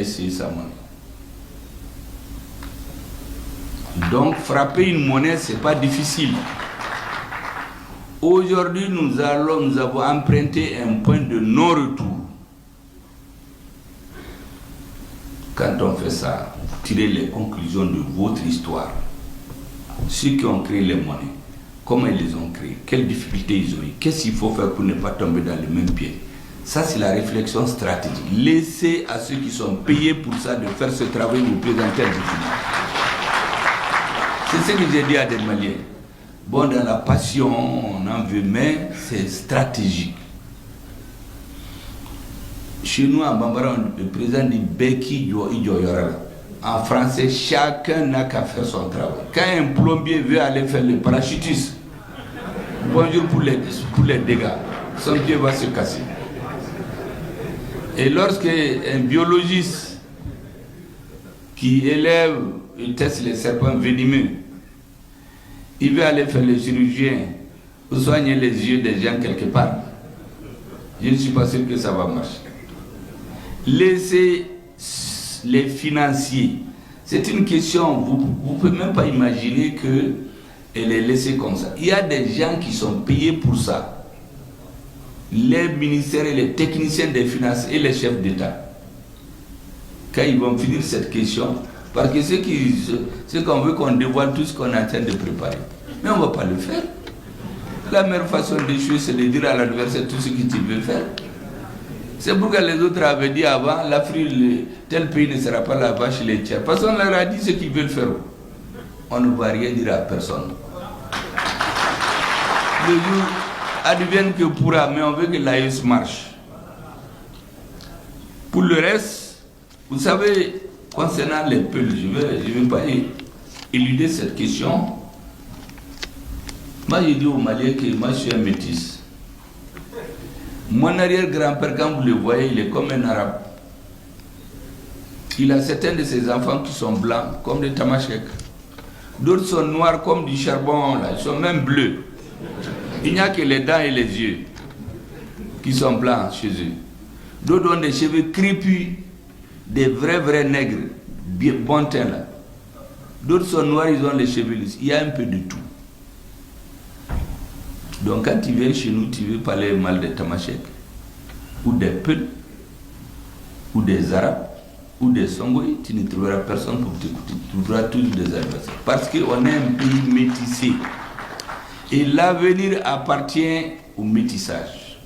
c'est sa monnaie. Donc frapper une monnaie, c'est pas difficile. Aujourd'hui, nous avons emprunté un point de non-retour. Quand on fait ça, tirez les conclusions de votre histoire. Ceux qui ont créé les monnaies, comment ils les ont créées, quelles difficultés ils ont eu, qu'est-ce qu'il faut faire pour ne pas tomber dans le même pied. Ça, c'est la réflexion stratégique. Laissez à ceux qui sont payés pour ça de faire ce travail, vous présenter un document. C'est ce que j'ai dit à des Maliens. Bon, dans la passion, on en veut, mais c'est stratégique. Chez nous, en Bambara, le président dit Beki Yoyora. En français, chacun n'a qu'à faire son travail. Quand un plombier veut aller faire le parachutisme, bonjour pour les dégâts, son pied va se casser. Et lorsque un biologiste qui élève et teste les serpents venimeux, il veut aller faire le chirurgien ou soigner les yeux des gens quelque part, je ne suis pas sûr que ça va marcher. Laissez les financiers. C'est une question, vous ne pouvez même pas imaginer qu'elle est laissée comme ça. Il y a des gens qui sont payés pour ça. Les ministères et les techniciens des finances et les chefs d'État. Quand ils vont finir cette question, parce que c'est qu'on veut qu'on dévoile tout ce qu'on est en train de préparer. Mais on ne va pas le faire. La meilleure façon d'échouer, c'est de dire à l'adversaire tout ce que tu veux faire. C'est pourquoi les autres avaient dit avant, l'Afrique, tel pays ne sera pas la vache laitière. Parce qu'on leur a dit ce qu'ils veulent faire. On ne va rien dire à personne. Le jour advienne que pourra, mais on veut que l'AES marche. Pour le reste, vous savez, concernant les Peuls, je ne vais pas éluder cette question. Moi, j'ai dit aux Maliens que moi, je suis un métis. Mon arrière-grand-père, quand vous le voyez, il est comme un arabe. Il a certains de ses enfants qui sont blancs, comme des tamashek. D'autres sont noirs, comme du charbon, là. Ils sont même bleus. Il n'y a que les dents et les yeux qui sont blancs chez eux. D'autres ont des cheveux crépus, des vrais nègres, bien bon teint là. D'autres sont noirs, ils ont les cheveux lisses. Il y a un peu de tout. Donc quand tu viens chez nous, tu veux parler mal des tamashek, ou des Peuls, ou des Arabes, ou des Songoïs, tu ne trouveras personne pour t'écouter. Tu trouveras toujours des adversaires. Parce qu'on est un pays métissé. Et l'avenir appartient au métissage.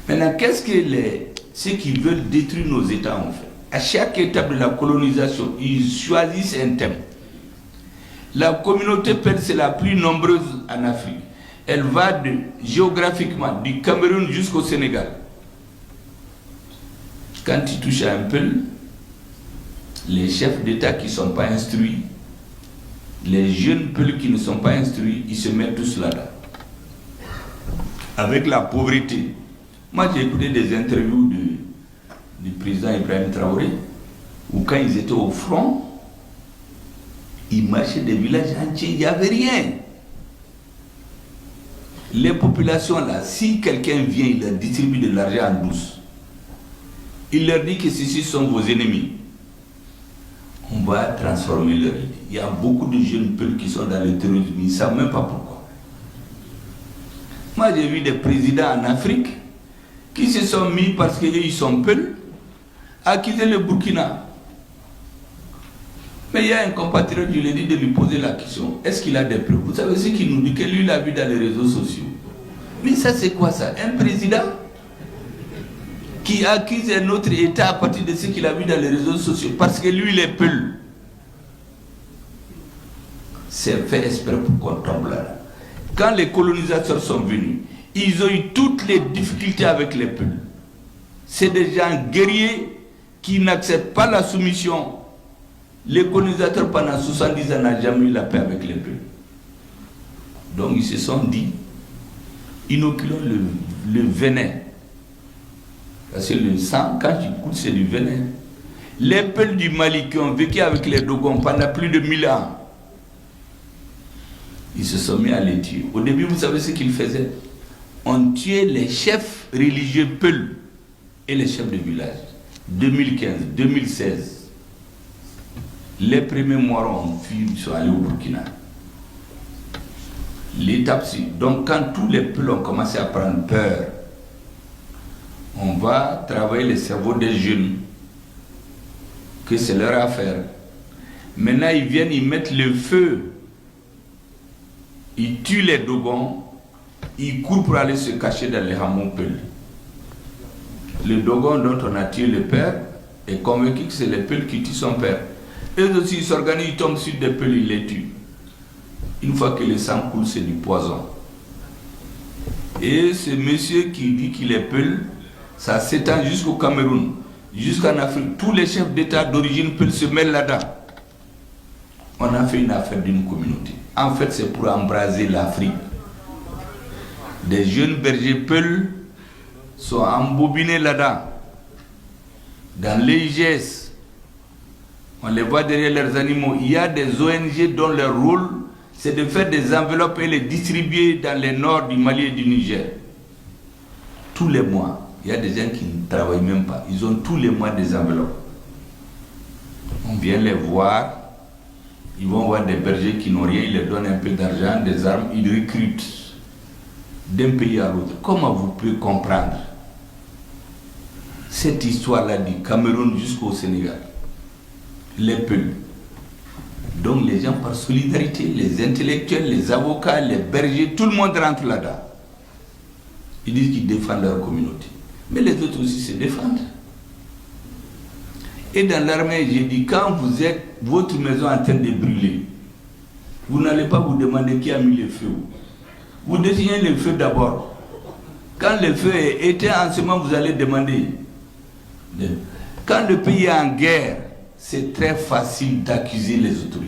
Maintenant, qu'est-ce que ceux qui veulent détruire nos États ont fait? À chaque étape de la colonisation, ils choisissent un thème. La communauté Peul, c'est la plus nombreuse en Afrique. Elle va géographiquement du Cameroun jusqu'au Sénégal. Quand tu touches à un Peul, les chefs d'État qui ne sont pas instruits, les jeunes Peuls qui ne sont pas instruits, ils se mettent tous là-dedans. Avec la pauvreté. Moi, j'ai écouté des interviews du président Ibrahim Traoré, où quand ils étaient au front, ils marchaient des villages entiers, il n'y avait rien. Les populations là, si quelqu'un vient, il leur distribue de l'argent en douce, il leur dit que ceux-ci sont vos ennemis, on va transformer leur idée. Il y a beaucoup de jeunes Peuls qui sont dans le terrorisme, ils ne savent même pas pourquoi. Moi, j'ai vu des présidents en Afrique qui se sont mis parce qu'ils sont Peuls à quitter le Burkina. Mais il y a un compatriote, je lui ai dit de lui poser la question, est-ce qu'il a des preuves? Vous savez ce qu'il nous dit, que lui l'a vu dans les réseaux sociaux. Mais ça, c'est quoi ça? Un président qui accuse un autre État à partir de ce qu'il a vu dans les réseaux sociaux, parce que lui, il est Peul. C'est fait exprès pour qu'on tombe là. Quand les colonisateurs sont venus, ils ont eu toutes les difficultés avec les Peuls. C'est des gens guerriers qui n'acceptent pas la soumission. Les colonisateurs pendant 70 ans n'ont jamais eu la paix avec les Peuls. Donc ils se sont dit, inoculons le venin. Parce que le sang, quand tu coûtes, c'est du venin. Les Peuls du Mali qui ont vécu avec les Dogons pendant plus de 1000 ans, ils se sont mis à les tuer. Au début, vous savez ce qu'ils faisaient? On tuait les chefs religieux Peuls et les chefs de village. 2015, 2016, les premiers morts sont allés au Burkina. L'étape, donc quand tous les peuples ont commencé à prendre peur, on va travailler le cerveau des jeunes, que c'est leur affaire. Maintenant, ils viennent, ils mettent le feu, ils tuent les Dogons, ils courent pour aller se cacher dans les hameaux Peuls. Le Dogon dont on a tué le père est convaincu que c'est les Peuls qui tuent son père. Eux aussi, ils s'organisent, ils tombent sur des Peuls, ils les tuent. Une fois que le sang coule, c'est du poison. Et ce monsieur qui dit qu'il est Peul, ça s'étend jusqu'au Cameroun, jusqu'en Afrique. Tous les chefs d'État d'origine Peul se mêlent là-dedans. On a fait une affaire d'une communauté. En fait, c'est pour embraser l'Afrique. Des jeunes bergers Peul sont embobinés là-dedans. Dans l'EIGS, on les voit derrière leurs animaux. Il y a des ONG dont leur rôle, c'est de faire des enveloppes et les distribuer dans les nord du Mali et du Niger. Tous les mois, il y a des gens qui ne travaillent même pas. Ils ont tous les mois des enveloppes. On vient les voir. Ils vont voir des bergers qui n'ont rien. Ils leur donnent un peu d'argent, des armes. Ils recrutent d'un pays à l'autre. Comment vous pouvez comprendre cette histoire-là du Cameroun jusqu'au Sénégal? Les Peuls. Donc les gens par solidarité, les intellectuels, les avocats, les bergers, tout le monde rentre là-dedans. Ils disent qu'ils défendent leur communauté. Mais les autres aussi se défendent. Et dans l'armée, j'ai dit, quand vous êtes votre maison en train de brûler, vous n'allez pas vous demander qui a mis le feu. Vous désignez le feu d'abord. Quand le feu est éteint, en ce moment, vous allez demander. Quand le pays est en guerre, c'est très facile d'accuser les autorités.